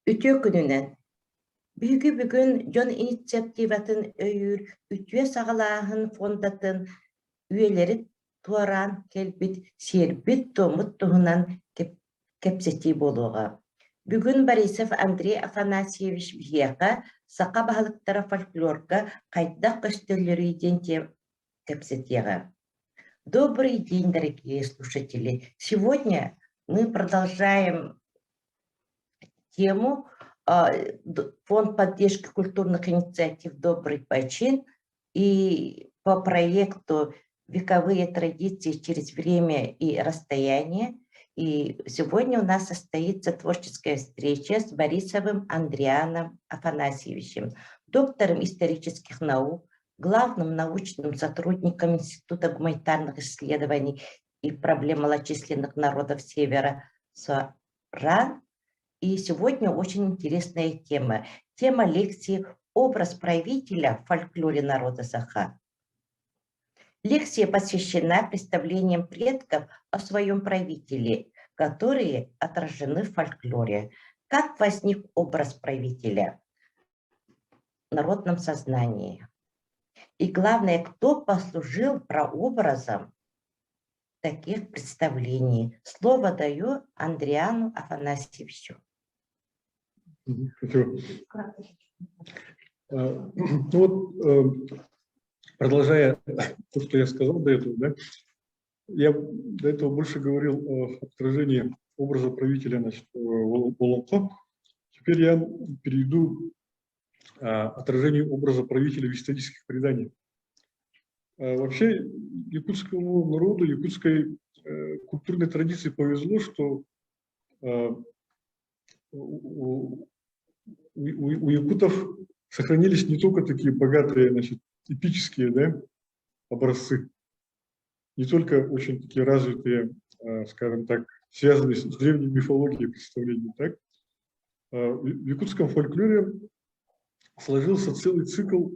Ütü gününen. Бүгін жон инициативатын өйір, үтüе сағалағын фондатын үйелері туаран келбит, сербит томут туғынан кепсети болуға. Бүгін Борисов Андрей Афанасьевич Бияқа сақа бағылықтары фольклорға қайдақ көстерлері еден кепсетеға. Добрый день, дорогие слушатели! Сегодня мы продолжаем тему Фонд поддержки культурных инициатив «Добрый почин» и по проекту «Вековые традиции через время и расстояние». И сегодня у нас состоится творческая встреча с Борисовым Андрианом Афанасьевичем, доктором исторических наук, главным научным сотрудником Института гуманитарных исследований и проблем малочисленных народов Севера СОРАН. И сегодня очень интересная тема. Тема лекции «Образ правителя в фольклоре народа Саха». Лекция посвящена представлениям предков о своем правителе, которые отражены в фольклоре. Как возник образ правителя в народном сознании? И главное, кто послужил прообразом таких представлений? Слово даю Андриану Афанасьевичу. Продолжая то, что я сказал до этого, да, я до этого больше говорил о отражении образа правителя, значит, Волонцо. Теперь я перейду к отражению образа правителя в исторических преданиях. Вообще якутскому народу, якутской культурной традиции повезло, что у якутов сохранились не только такие богатые, значит, эпические, да, образцы, не только очень такие развитые, скажем так, связанные с древней мифологией представления. Так? В якутском фольклоре сложился целый цикл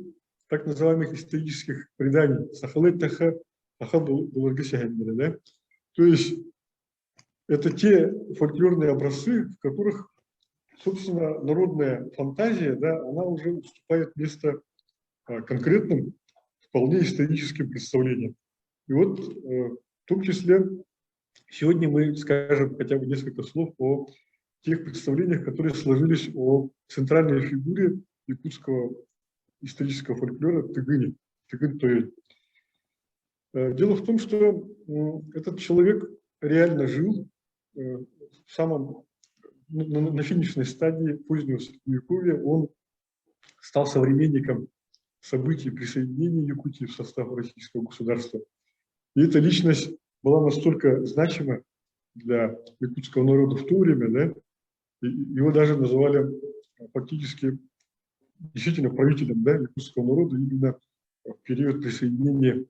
так называемых исторических преданий. Сахалет-таха, ахабу-булагасягандера, да? То есть это те фольклорные образцы, в которых, собственно, народная фантазия, да, она уже уступает место конкретным, вполне историческим представлениям. И вот в том числе сегодня мы скажем хотя бы несколько слов о тех представлениях, которые сложились о центральной фигуре якутского исторического фольклора Тыгыне, Тыгын-Тоэль. Дело в том, что этот человек реально жил в самом, на финишной стадии позднего Средневековья. Он стал современником событий присоединения Якутии в состав российского государства. И эта личность была настолько значима для якутского народа в то время, да, его даже называли фактически действительно правителем, да, якутского народа именно в период присоединения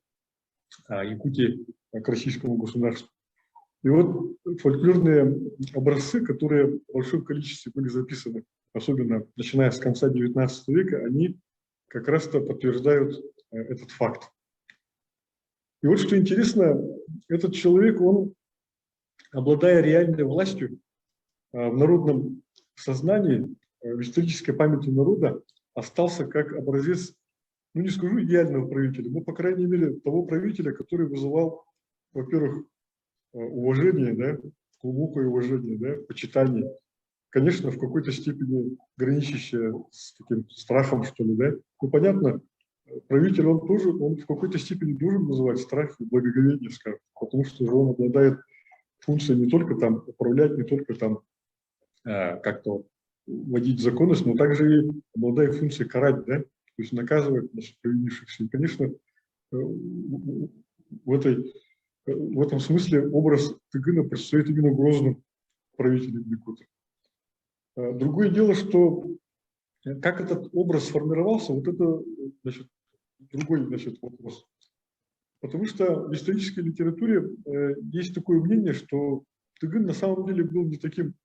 Якутии к российскому государству. И вот фольклорные образцы, которые в большом количестве были записаны, особенно начиная с конца XIX века, они как раз-то подтверждают этот факт. И вот что интересно, этот человек, он, обладая реальной властью в народном сознании, в исторической памяти народа, остался как образец, ну не скажу идеального правителя, но, по крайней мере, того правителя, который вызывал, во-первых, уважение, да, глубокое уважение, да, почитание. Конечно, в какой-то степени граничащее с таким страхом, что ли, да. Ну, понятно, правитель, он тоже, он в какой-то степени должен вызывать страх и благоговение, скажем, потому что же он обладает функцией не только там управлять, не только там как-то вводить законность, но также и обладает функцией карать, да, то есть наказывать наших провинившихся. И, конечно, в этом смысле образ Тыгына предстоит именно грозным правителем якутов. Другое дело, что как этот образ сформировался, вот это, значит, другой, значит, вопрос. Потому что в исторической литературе есть такое мнение, что Тыгын на самом деле был не таким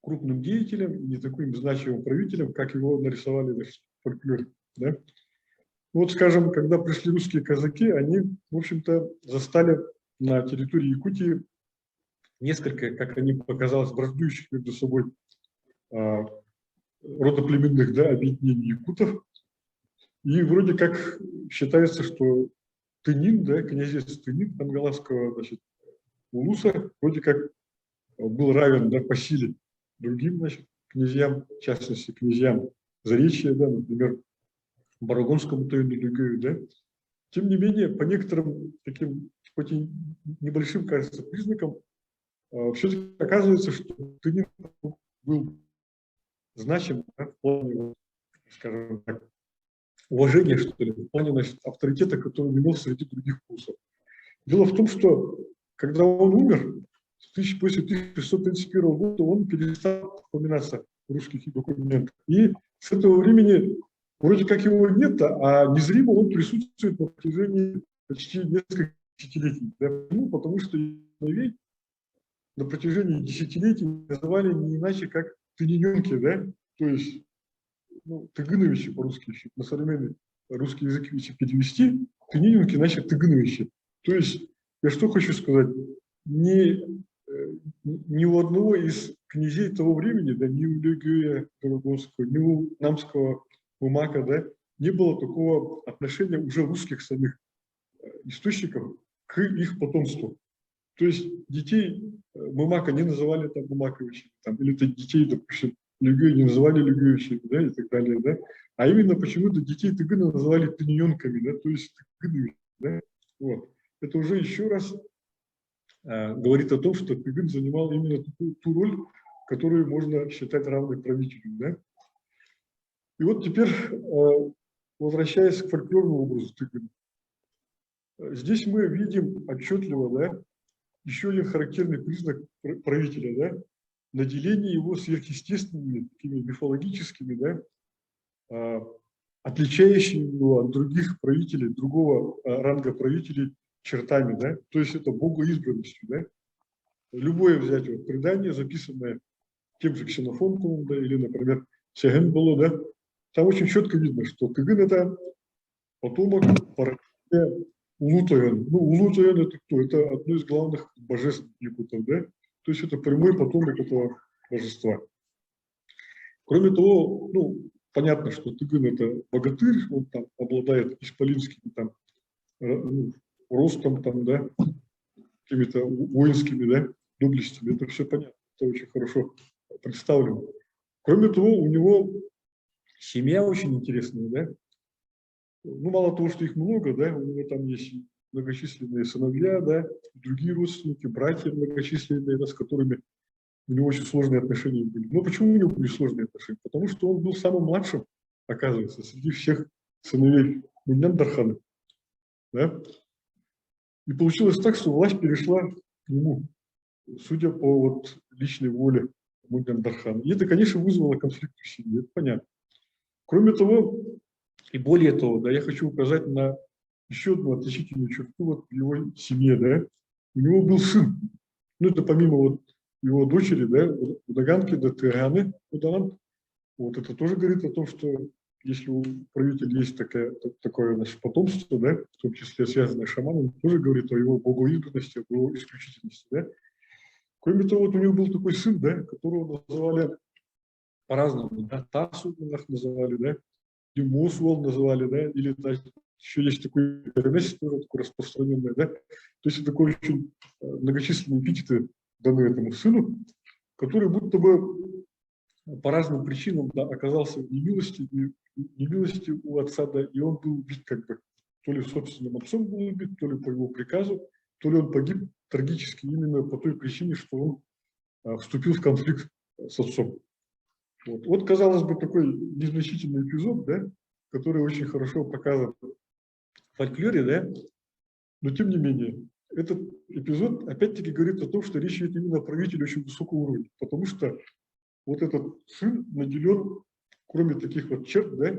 крупным деятелем, не таким значимым правителем, как его нарисовали в фольклоре. Да? Вот, скажем, когда пришли русские казаки, они, в общем-то, застали на территории Якутии несколько, как они показалось, враждующих между собой родоплеменных, да, объединений якутов. И вроде как считается, что Тынин, да, князец Тынин Ангаласского, значит, улуса, вроде как был равен, да, по силе другим, значит, князьям, в частности, князьям Заречья, да, например, Барагонскому Тойну-Люгею, да. Тем не менее, по некоторым таким, хоть и небольшим, кажется, признакам, все-таки оказывается, что Тынин был значим, да, в плане, скажем так, уважения, что ли, в плане, значит, авторитета, который он имел среди других улусов. Дело в том, что когда он умер, после 1631 года он перестал упоминаться в русских документах. И с этого времени вроде как его нет, а незримо он присутствует на протяжении почти нескольких десятилетий. Да? Почему? Потому что сыновей на протяжении десятилетий называли не иначе, как тынененки, да? То есть, ну, тыгыновичи по-русски, на современный русский язык, если перевести, тынененки, значит, тыгыновичи. То есть, я что хочу сказать, ни у одного из князей того времени, да, ни у Люгея Дорогонского, ни у Намского Мумака, да, не было такого отношения уже русских самих источников к их потомству. То есть детей Мумака не называли там Мумаковичами, там, или детей, допустим, Люгея не называли Люгеевичами, да, и так далее, да. А именно почему-то детей Тыгына называли тыненками, да, то есть Тыгыновичами, да. Вот. Это уже еще раз говорит о том, что Тыгын занимал именно ту роль, которую можно считать равной правителю. Да? И вот теперь, возвращаясь к фольклорному образу Тыгына, здесь мы видим отчетливо, да, еще один характерный признак правителя, да, наделение его сверхъестественными, такими мифологическими, да, отличающими его от других правителей, другого ранга правителей чертами, да, то есть это богоизбранностью, да. Любое взять вот предание, записанное тем же Ксенофонтовым, да, или, например, Сеген было, да, там очень четко видно, что Тыгын – это потомок порождения Улутоен. Ну, Улутоен – это кто? Это одно из главных божеств якутов, да, то есть это прямой потомок этого божества. Кроме того, ну, понятно, что Тыгын – это богатырь, он там обладает исполинскими там, ну, ростом, там, да, какими-то воинскими, да, доблестями. Это все понятно, это очень хорошо представлено. Кроме того, у него семья очень интересная, да. Ну, мало того, что их много, да, у него там есть многочисленные сыновья, да, другие родственники, братья многочисленные, да, с которыми у него очень сложные отношения были. Но почему у него были сложные отношения? Потому что он был самым младшим, оказывается, среди всех сыновей Муньян-Дархана. Да? И получилось так, что власть перешла к нему, судя по вот личной воле Муньян-Дархана. И это, конечно, вызвало конфликт в семье, это понятно. Кроме того, и более того, да, я хочу указать на еще одну отличительную черту вот в его семье. Да. У него был сын, ну это помимо вот его дочери, да, Удаганки, да, Тыраны, Удаган. Вот это тоже говорит о том, что если у правителя есть такое наше потомство, да, в том числе связанное с шаманом, тоже говорит о его богоизбранности, о его исключительности. Да. Кроме того, вот у него был такой сын, да, которого называли по-разному, да, Тасу называли, да, Мосвол называли, да, или еще есть такой переносец, тоже такой распространенный, да, то есть это такой очень многочисленные эпитеты даны этому сыну, который будто бы по разным причинам, да, оказался в немилости у отца, да, и он был убит как бы, то ли собственным отцом был убит, то ли по его приказу, то ли он погиб трагически именно по той причине, что он вступил в конфликт с отцом. Вот, казалось бы, такой незначительный эпизод, да, который очень хорошо показан в фольклоре, да, но тем не менее, этот эпизод опять-таки говорит о том, что речь идет именно о правителе очень высокого уровня, потому что вот этот сын наделен, кроме таких вот черт, да,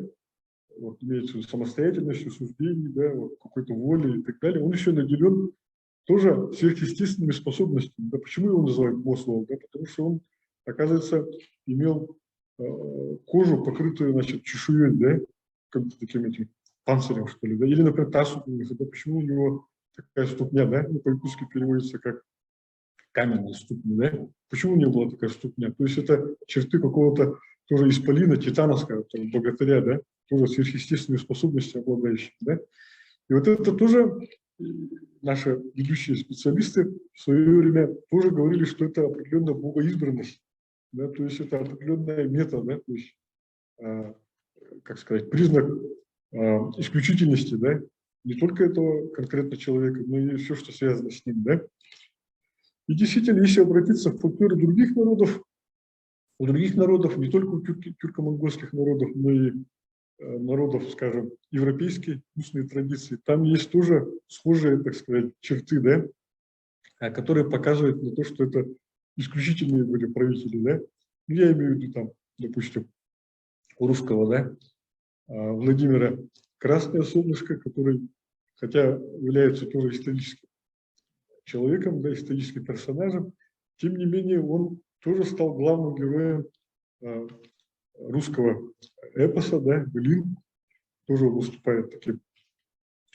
вот имеется самостоятельностью, суждений, да, вот, какой-то волей и так далее, он еще наделен тоже сверхъестественными способностями. Да, почему его называют Мосвол? Да, потому что он, оказывается, имел кожу, покрытую, значит, чешуей, да, как-то таким этим панцирем, что ли, да, или, например, Тасу, да, почему у него такая ступня, да, ну, по-якутски переводится как каменная ступня, да, почему у него была такая ступня? То есть это черты какого-то тоже исполина, титана, скажем, богатыря, да, тоже сверхъестественные способности обладающие, да. И вот это тоже наши ведущие специалисты в свое время тоже говорили, что это определенная богоизбранность, да, то есть это определенная мета, да, то есть, как сказать, признак исключительности, да, не только этого конкретного человека, но и все, что связано с ним, да. И действительно, если обратиться к фольклору других народов, у других народов, не только у тюрко-монгольских народов, но и народов, скажем, европейские устные традиции, там есть тоже схожие, так сказать, черты, да, которые показывают на то, что это исключительные были правители, да. Ну, я имею в виду там, допустим, у русского, да, Владимира Красное Солнышко, который, хотя является тоже историческим человеком, да, историческим персонажем, тем не менее он тоже стал главным героем русского эпоса, да, Былин, тоже выступает таким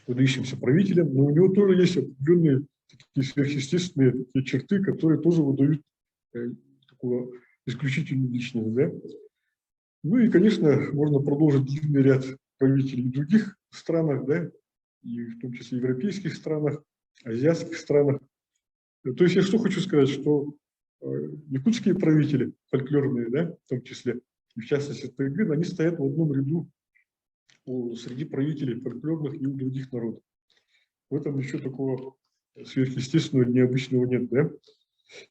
выдающимся правителем, но у него тоже есть определенные такие сверхъестественные такие черты, которые тоже выдают такую исключительную личность, да. Ну и, конечно, можно продолжить длинный ряд правителей в других странах, да, и в том числе европейских странах, азиатских странах. То есть я что хочу сказать, что якутские правители, фольклорные, да, в том числе, и в частности Тайгын, они стоят в одном ряду среди правителей фольклорных и у других народов. В этом ничего такого сверхъестественного, необычного нет, да.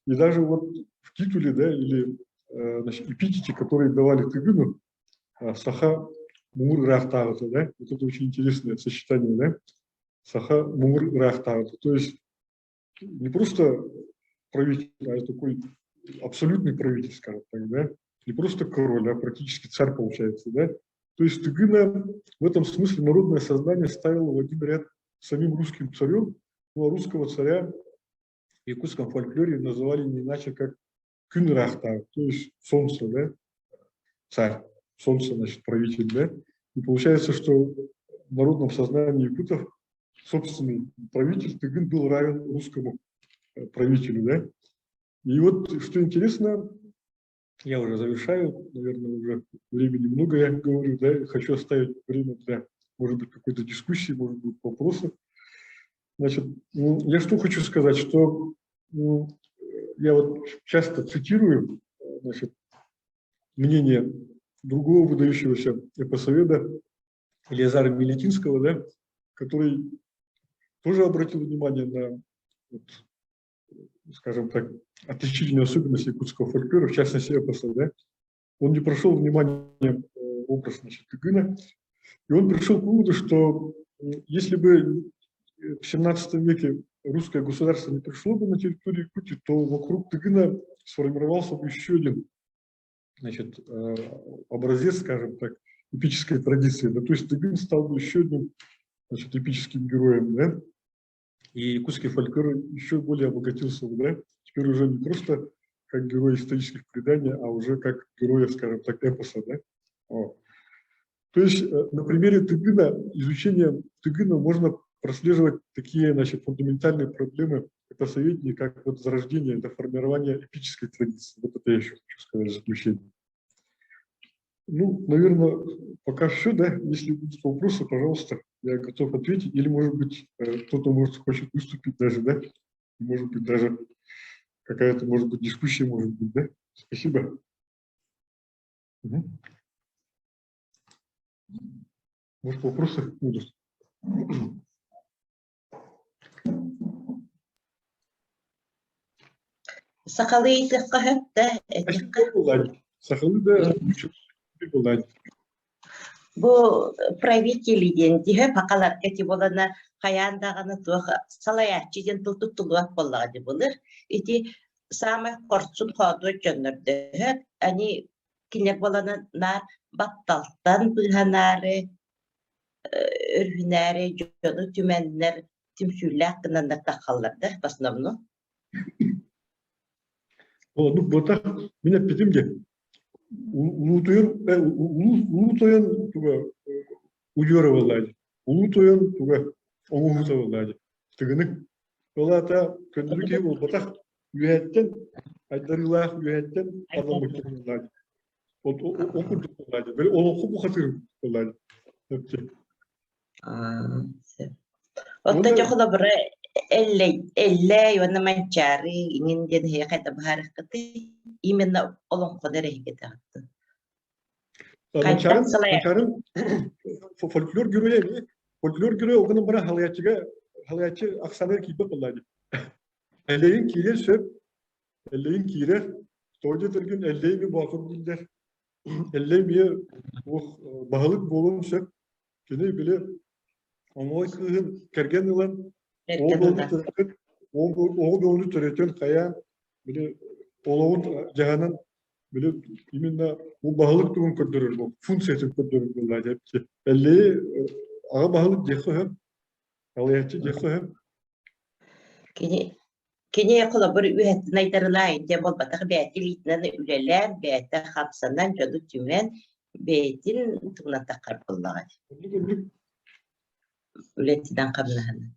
И даже вот в титуле, да, или значит, эпитете, которые давали Тайгыну, Саха Мумур Рахтагата, да, вот это очень интересное сочетание, да, Саха Мумур Рахтагата, то есть не просто правитель, а такой абсолютный правитель, скажем так, да, не просто король, а практически царь получается, да. То есть Тайгына в этом смысле народное сознание ставило в один ряд с самим русским царем, ну а русского царя в якутском фольклоре называли не иначе как Кюнрахта, то есть солнце, да, царь, солнце, значит, правитель, да. И получается, что в народном сознании якутов собственный правитель Тайгын был равен русскому правителю, да. И вот, что интересно, я уже завершаю, наверное, уже времени много я говорю, да, хочу оставить время для, может быть, какой-то дискуссии, может быть, вопросов. Значит, я что хочу сказать, что я вот часто цитирую, значит, мнение другого выдающегося эпосоведа Елизара Мелетинского, да, который тоже обратил внимание на, вот, скажем так, отличительные особенности якутского фольклора, в частности эпоса, да. Он не прошел вниманием образ, значит, Тайгына, и он пришел к выводу, что если бы в 17 веке русское государство не пришло бы на территорию Якутии, то вокруг Тайгына сформировался бы еще один, значит, образец, скажем так, эпической традиции. Да, то есть Тайгын стал бы еще одним, значит, эпическим героем, да, и якутский фольклор еще более обогатился бы, да, теперь уже не просто как герой исторических преданий, а уже как героя, скажем так, эпоса, да. Вот. То есть на примере Тайгына, изучения Тайгына можно прослеживать такие, значит, фундаментальные проблемы эпосоведения, как вот зарождение, это формирование эпической традиции. Вот это я еще хочу сказать в заключение. Ну, наверное, пока все, да. Если будут вопросы, пожалуйста, я готов ответить. Или, может быть, кто-то хочет выступить даже, да. Может быть, даже какая-то, может быть, дискуссия, может быть, да. Спасибо. Угу. Может, вопросы будут? Сахалы Бу правителиден диһе пакалар эти болана хаяндаганы туха салаячиден тултулуак боллагы булыр. Эти самый корцун ходу жөннөрдө. Они кинек болана на батталтан быханары өрхүнәре жону түмәннәр тимсүлләк кынандар тахалларда в основном. Ну, вот так, меня пидимге. Улутоян туга уйоровалады. Улутоян туга оңугутавалады. Тыгынык. Олата көндүрүке бол батак үйәттен айдарылах үйәттен адамы кемалады. Вот окурдук боллади. Бир олонку бухатыр боллади. Отта жохла бара эллей вана манчари ининден хе кайта бахарыкты именно олонкода рехигете атты. Манчарын фольклор гүрөйе. Фольклор гүрөй огунун бара халаячы аксанер кийбе боллади. Эллейин кире сөп, эллейин кире тойда тергün эллейми бакыр билдер. Эллейми багылык болун сөп. Кene bile ama kızın kergen yılan oğlu türeten kaya bile oğlun cehanın bile iminna bu bağlılık durum kötürür bu funksiyonu kötürür bunlar hepsi. Belli ağa bağlılık cehı hem alayatçı cehı hem. Kene yakala bir ühet naydarılayın cebol batak beytil itnana üleler beyte kapsanan cadı tümen beytin tığına takar bullağı. Ületiden kablahanı.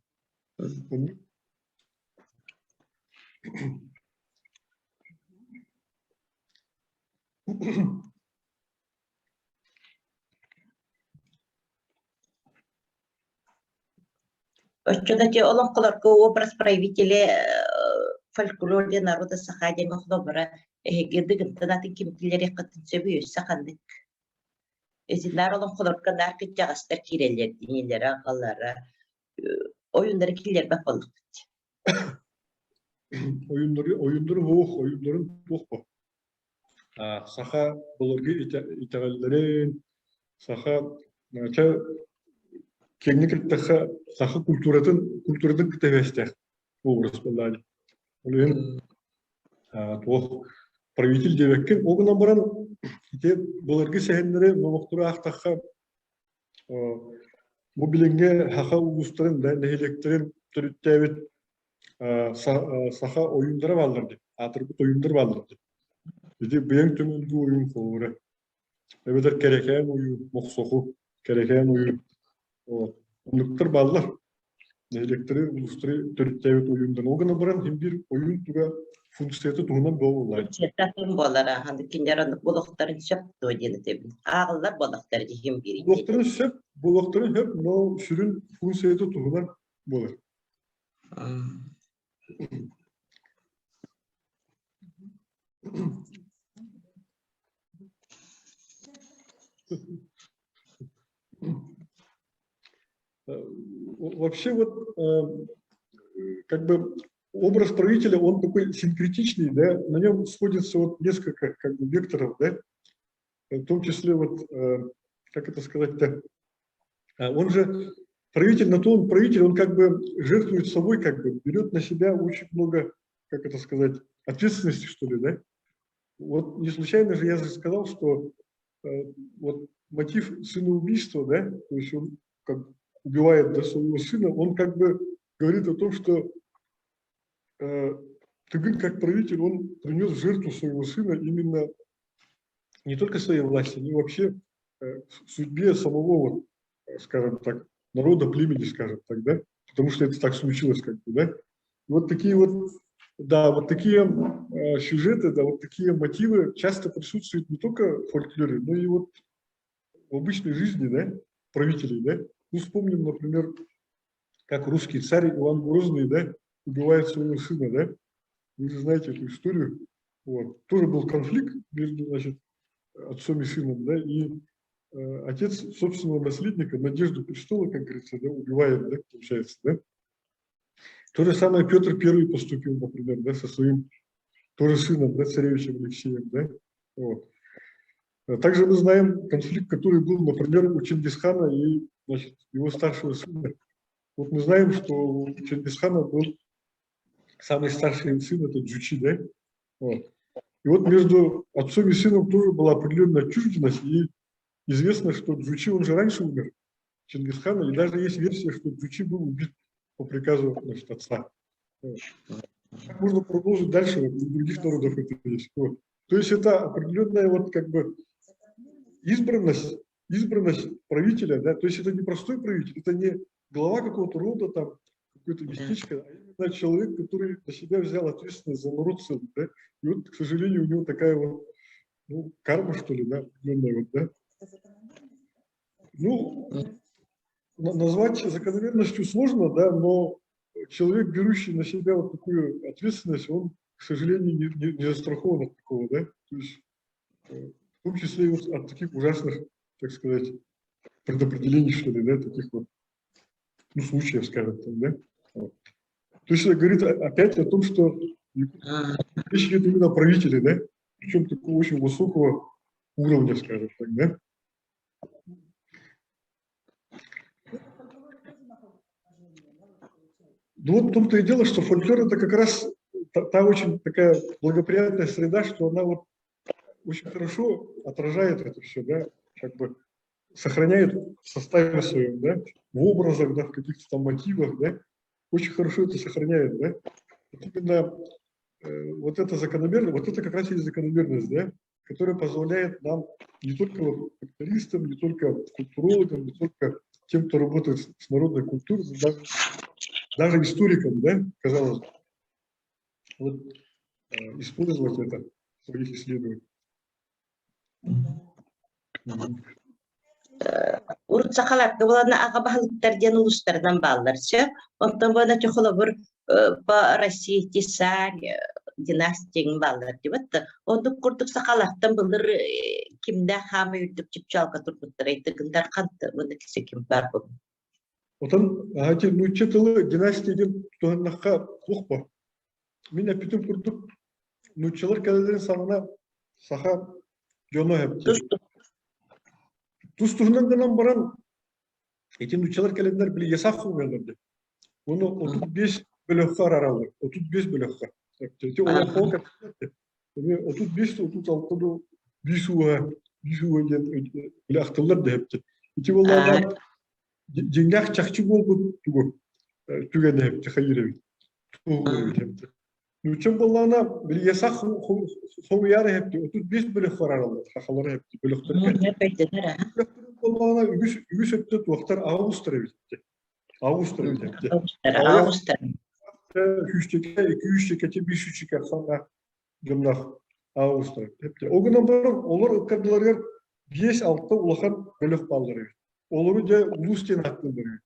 Оччодати олонколорго образ правители фольклория народа сахадяга хлобара гедигинтанатын кимтилери кытын сөбүйөс сахандык. Эзиндар олонколорго наркыт жагастар кирелер динелери агаллары oyunları killer bak balık. Oyunların hoş bu. Saha bulurgu itegallerin, saha kendi saha kültürden kiteveste obraz bulladi. Onun правитель девеккен огынан баран ите буларгы сәһеннәре мамактура ахтаха бу биленге хаха улустарын да нәһилектерин төрүттәбит саха оюндары балдырды. Атырбыт оюндар балдырды. Биде бең төмөнгө оюн колуры. Эбедер керекем оюн, моксоху керекем оюн. Ондуктар балдар. Нәһилектери улустары төрүттәбит оюндан огынан баран һәм бир оюн туга функцияты туһунан болулар. Четтатын болара, ханды киндераны булактарын сөп тоҗене тебин. Агыллар булактары һәм бири. Булактарын һәм но сүрүн функцияты туһунан болар. Вообще вот как бы образ правителя, он такой синкретичный, да, на нем сходится вот несколько как бы векторов, да, в том числе вот, как это сказать-то, он же правитель, на то он правитель, он как бы жертвует собой, как бы берет на себя очень много, как это сказать, ответственности, что ли, да. Вот не случайно же я же сказал, что вот мотив сыноубийства, да, то есть он как убивает, да, своего сына, он как бы говорит о том, что Тыгын как правитель, он принес в жертву своего сына именно не только своей власти, но и вообще судьбе самого, вот, скажем так, народа, племени, скажем так, да, потому что это так случилось, как бы, да. Вот такие вот, да, вот такие сюжеты, да, вот такие мотивы часто присутствуют не только в фольклоре, но и вот в обычной жизни, да, правителей, да. Ну, вспомним, например, как русский царь Иван Грозный, да, убивает своего сына, да? Вы же знаете эту историю. Вот. Тоже был конфликт между, значит, отцом и сыном, да, и отец собственного наследника, надежду престола, как говорится, да, убивает, да, получается, да. То же самое Петр I поступил, например, да, со своим тоже сыном, да, царевичем Алексеем, да. Вот. Также мы знаем конфликт, который был, например, у Чингисхана и, значит, его старшего сына. Вот мы знаем, что у Чингисхана был самый старший сын, это Джучи, да? Вот. И вот между отцом и сыном тоже была определенная чужденность, и известно, что Джучи, он же раньше умер, Чингисхана, и даже есть версия, что Джучи был убит по приказу, значит, отца. Вот. Так можно продолжить дальше, вот, у других народов это есть. Вот. То есть это определенная вот как бы избранность правителя, да? То есть это не простой правитель, это не глава какого-то рода, там, какое-то местечко, а именно человек, который на себя взял ответственность за народ целый, да? И вот, к сожалению, у него такая вот, ну, карма, что ли, да, определенная вот, да. Ну, назвать закономерностью сложно, да, но человек, берущий на себя вот такую ответственность, он, к сожалению, не застрахован от такого, да. То есть, в том числе и вот от таких ужасных, так сказать, предопределений, что ли, да, таких вот, ну, случаев, скажем так, да. Вот. То есть это говорит опять о том, что речь идет именно о правителе, да, причем такого очень высокого уровня, скажем так, да. Ну вот в том-то и дело, что фольклор это как раз та очень такая благоприятная среда, что она вот очень хорошо отражает это все, да, как бы сохраняет в составе своем, да, в образах, да, в каких-то там мотивах, да, очень хорошо это сохраняет, да. Вот именно вот эта закономерность, вот это как раз и закономерность, да, которая позволяет нам не только вот фольклористам, не только культурологам, не только тем, кто работает с народной культурой, даже историкам, да, казалось бы, вот, использовать это в своих исследованиях. Урутсахаларга болана ага бахылыктардан улустардан бааларчы. Онтон бана чохолобур по России тисар династияң баалар дибатты. Онду курдук сахалаттан былыр кимдә хамы үрдүк чипчалка турбуттар айтыгындар канты. Мына кисе ким бар бу. Отан ати нучетылы династияден туганнакка кухпа. Мен апитим курдук нучалар каледен санына саха жоно хепти. Тустугунан гынан баран эти нучалар календер били ясак хугаларды. Оны 35 бөлөккө аралды. 35 бөлөккө. Эти олар полка. 35-36 бисуа ден били актылар да хепти. Эти олар жеңгак чакчы болбут тугу. Түгенде хепти хайыры. Нучем боллана били ясак хуяр хепти. 35 бөлөккө аралды. Хахалар хепти бөлөктөр. Боллана үгүс өттө туактар августар битти. Августар битти. Августар. 200 кете 500 кете санга жымнах августар. Огунан барып олар ыккардылар 5-6 улахан бөлөк балдыр. Олары да улустен аттылар.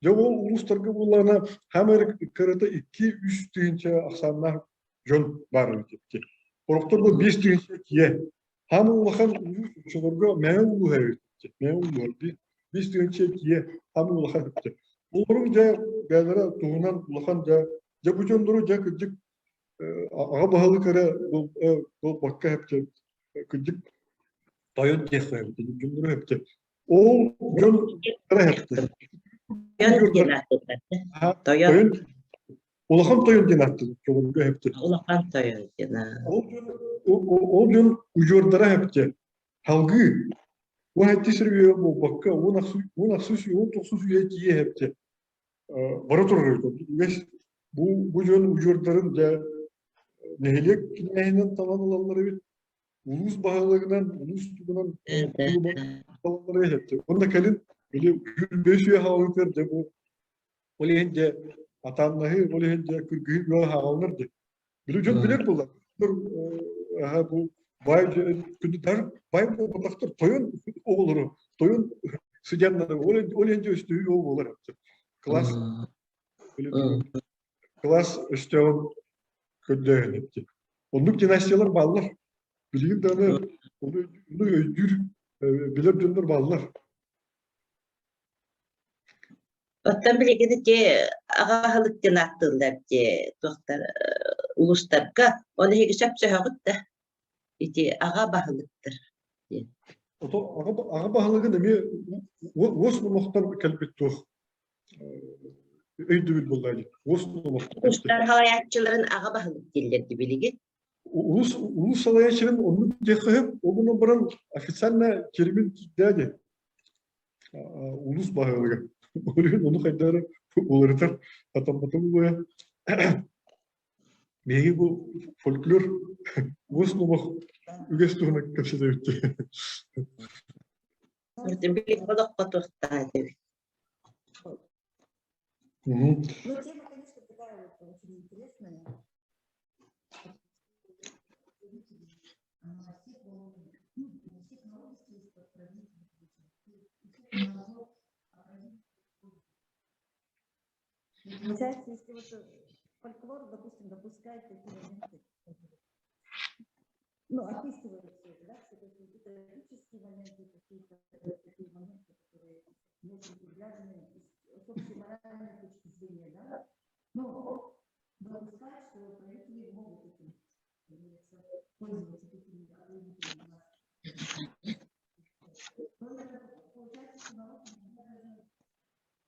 Же ол улустарга булана хамер кырыта 2-3 тыгынча аксанна жон бар битти. Ороктор бу 5 тыгынча кие. Хам улахан улустарга мен улу хевит. Men ulur biz diyoruz ki hamı ulakan bitti. Olurunca gelere tuğunan ulakan ja bu jonduru ja kıcık ağa bahalı kara bu bakka hepti kıcık tayın tehve hepti jonduru hepti. O jon kara hepti. Tayın ulakan tayın dinattı jonduru hepti. Ulakan tayın dinattı. O jon ujordara hepti. Halgı واحد تسري بكا ونخصوص يوم تخصوص يجي هبته براتور بس bu jön ucurların da nehilik nehinden talan olanları bir ulus bağlılığından ulus tutunan bağlılığı hepti. Onda kalın böyle beşiğe havalıklar da bu oleyince atanları oleyince kırgıyı yola havalanırdı. Böyle çok bilir bunlar. Bu Bay kündüler bay bu baktır toyun oğulları toyun sıcanları olunca üstü yol olur hepsi. Klas klas üstü kündüğün hepsi. Onluk dinastiyalar bağlar. Bilgin de onu öldür bilir döndür bağlar. Otan bilgini ki ağalık dinattılar ki doktor uluslarga onu hiç yapsa da. İti ağa bahılıktır. Ağa bahılığı ne mi? Osman muhtar kelbettu. Öydü bulaydı. Osman muhtar. Uluslar halayatçıların ağa bahılık dillerdi bilgi. Ulus halayatçıların onu dekayıp onu buran ofisyalne kelimin dedi. Ulus bahılığı. Onu kaydarı olurlar. Atam bu ya. Megi bu folklor Osman ügestuğuna kapsada bitti. Orada bir balık patırttaydı. Ну, тема, конечно, такая вот очень интересная. Получается, если вот фольклор, допустим, допускает такие моменты, ну, описывает все это, да, что какие-то трагические моменты, какие-то такие моменты, которые может быть взгляды с общей моральной точки зрения, да, но допускать, что правители могут этим пользоваться такими определенными. Получается, что народ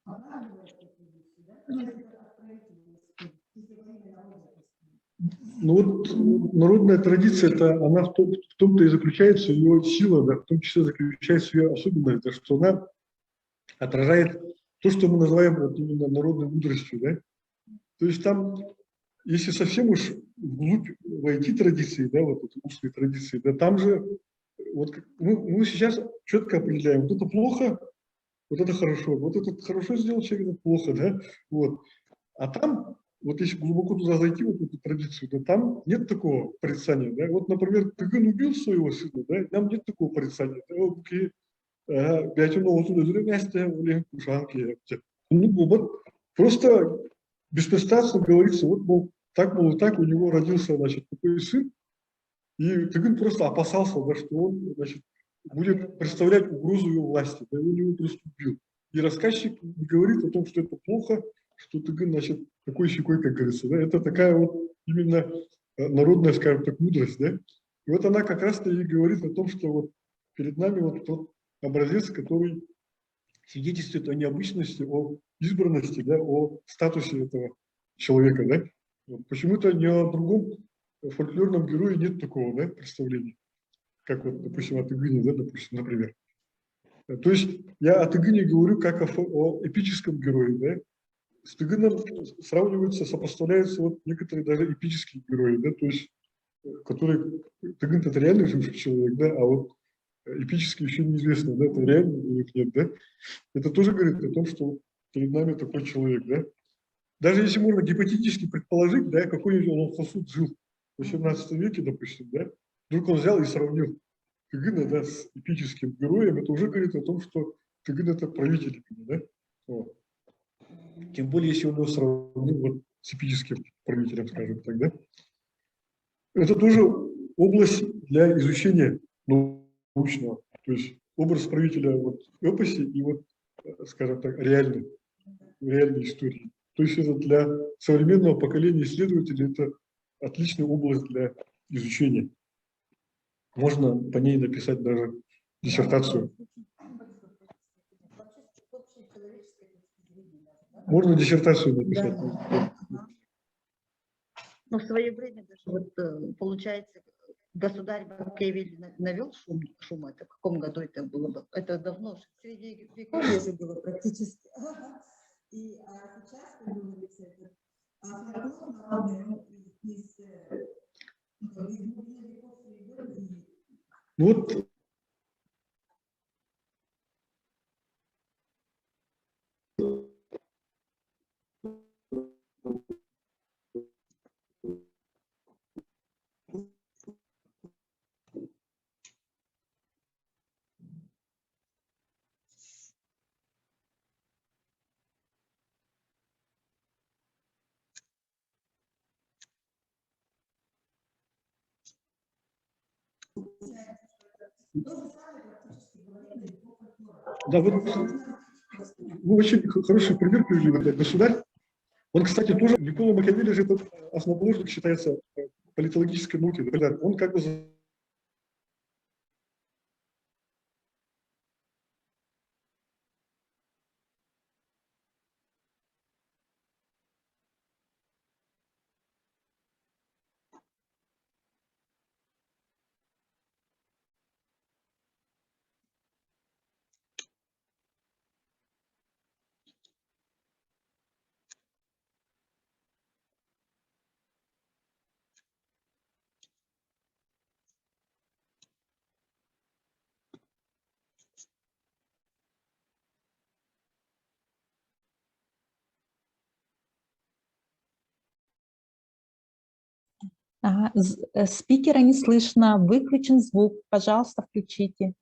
оправдывает такие вещи, да? Это от правителей, если во имя народа. Ну вот народная традиция, она в том-то и заключается ее сила, да, в том числе заключается ее особенность, да, что она отражает то, что мы называем вот именно народной мудростью. Да? То есть там, если совсем уж вглубь войти традиции, да, вот эти устные традиции, да, там же вот мы сейчас четко определяем, вот это плохо, вот это хорошо, вот это хорошо сделал человек, это плохо, да, вот. А там, вот если глубоко туда зайти, вот в эту традицию, то там нет такого порицания, да. Вот, например, Тыгын убил своего сына, да, там нет такого порицания. Ну, вот просто беспристрастно говорится, вот, мол, так, у него родился, значит, такой сын, и Тыгын просто опасался, да, что он, значит, будет представлять угрозу его власти, да, и он его просто убил. И рассказчик не говорит о том, что это плохо, что Тыгын, значит, такой щекой, как говорится, да, это такая вот именно народная, скажем так, мудрость, да. И вот она как раз-то и говорит о том, что вот перед нами вот тот образец, который свидетельствует о необычности, о избранности, да, о статусе этого человека, да. Вот почему-то ни о другом фольклорном герое нет такого, да, представления, как вот, допустим, о Тыгыне, да, допустим, например. То есть я о Тыгыне говорю как о эпическом герое, да. С Тыгыном сравниваются, сопоставляются вот некоторые даже эпические герои, да, то есть которые, Тыгын это реальный живший человек, да, а вот эпически еще неизвестно, да, это реально или нет, да. Это тоже говорит о том, что перед нами такой человек, да. Даже если можно гипотетически предположить, да, какой-нибудь он Хосуд жил в 18 веке, допустим, да, вдруг он взял и сравнил Тыгына, да, с эпическим героем, это уже говорит о том, что Тыгын это правитель, да. Вот. Тем более, если он его сравнил вот с эпическим правителем, скажем так, да. Это тоже область для изучения научного, то есть образ правителя вот в эпосе и вот, скажем так, реальной истории. То есть это для современного поколения исследователей это отличная область для изучения. Можно по ней написать даже диссертацию. Можно диссертацию написать. Да. Но в свое время даже вот получается, государь Бакевич навел шум, это в каком году это было? Это давно, в Средневековье же было практически. И сейчас, как говорится, это фольклор народный из вот. Да, вот вы очень хороший пример привели, вот, государь. Он, кстати, тоже, Никколо Макиавелли же этот основоположник считается политологической науки. Он как бы Спикера не слышно, выключен звук, пожалуйста, включите.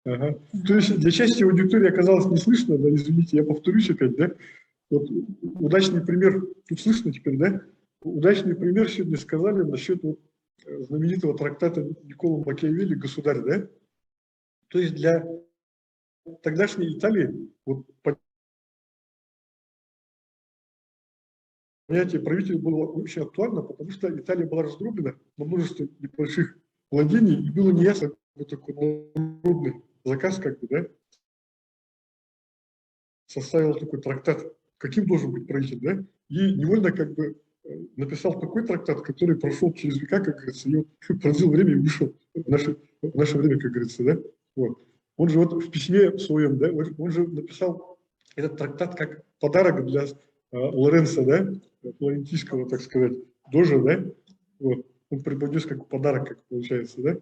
Ага. То есть для части аудитории оказалось не слышно, да, извините, я повторюсь опять, да. Вот удачный пример, тут слышно теперь, да? Удачный пример сегодня сказали насчет вот знаменитого трактата Никколо Макиавелли «Государь», да? То есть для тогдашней Италии вот понятие правителя было очень актуально, потому что Италия была раздроблена на множество небольших владений, и было неясно, вот такой народный заказ, как бы, да, составил такой трактат, каким должен быть правитель, да, и невольно как бы написал такой трактат, который прошел через века, как говорится, и вот продлил время и вышел в наше время, как говорится, да. Вот. Он же вот в письме своем, да, он же написал этот трактат как подарок для Лоренцо, да, флорентийского, так сказать, дожа, да, вот. Он преподнес как подарок, как получается, да.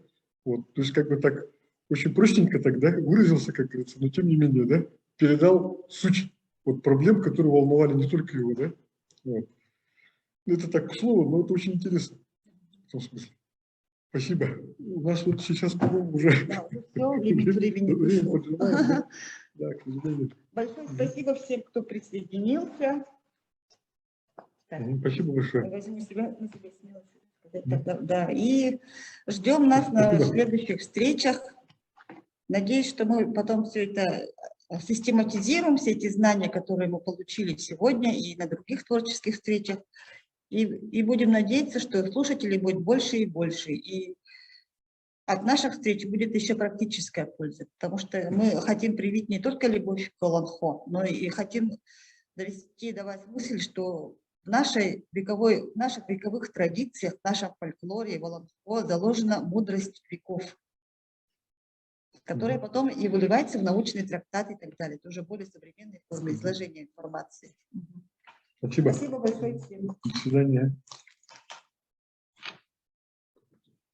Вот. То есть как бы так очень простенько тогда выразился, как говорится, но тем не менее, да, передал суть вот проблем, которые волновали не только его, да. Вот. Это так к слову, но это очень интересно в том смысле. Спасибо. У нас вот сейчас, по-моему, уже Да, уже все, лимит времени время вышел. поджимает, да? Да, к сожалению. Большое спасибо всем, кто присоединился. Так, Спасибо большое. возьму себя, на себя смелость сказать тогда, да. И ждем нас на Спасибо. следующих встречах. Надеюсь, что мы потом все это систематизируем, все эти знания, которые мы получили сегодня и на других творческих встречах. И будем надеяться, что слушателей будет больше и больше. И от наших встреч будет еще практическая польза, потому что мы хотим привить не только любовь к Воланхо, но и хотим довести до вас мысль, что в наших вековых традициях, в нашем фольклоре Воланхо заложена мудрость веков, которая потом и выливается в научные трактаты и так далее. Это уже более современные формы изложения информации. Спасибо. Спасибо большое всем. До свидания.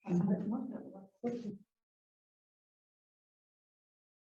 Можно?